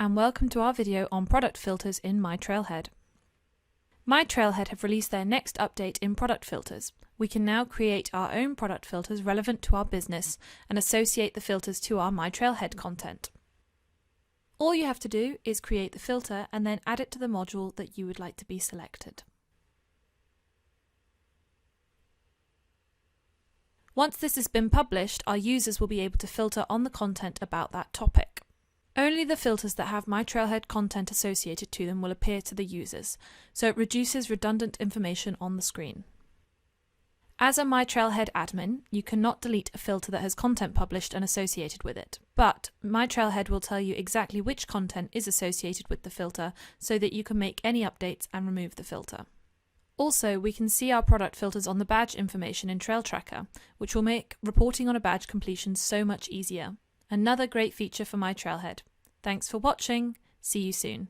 and welcome to our video on product filters in myTrailhead. myTrailhead have released their next update in product filters. We can now create our own product filters relevant to our business and associate the filters to our myTrailhead content. All you have to do is create the filter and then add it to the module that you would like to be selected. Once this has been published, our users will be able to filter on the content about that topic. Only the filters that have myTrailhead content associated to them will appear to the users, so it reduces redundant information on the screen. As a myTrailhead admin, you cannot delete a filter that has content published and associated with it, but myTrailhead will tell you exactly which content is associated with the filter so that you can make any updates and remove the filter. Also, we can see our product filters on the badge information in Trail Tracker, which will make reporting on a badge completion so much easier. Another great feature for myTrailhead. Thanks for watching. See you soon.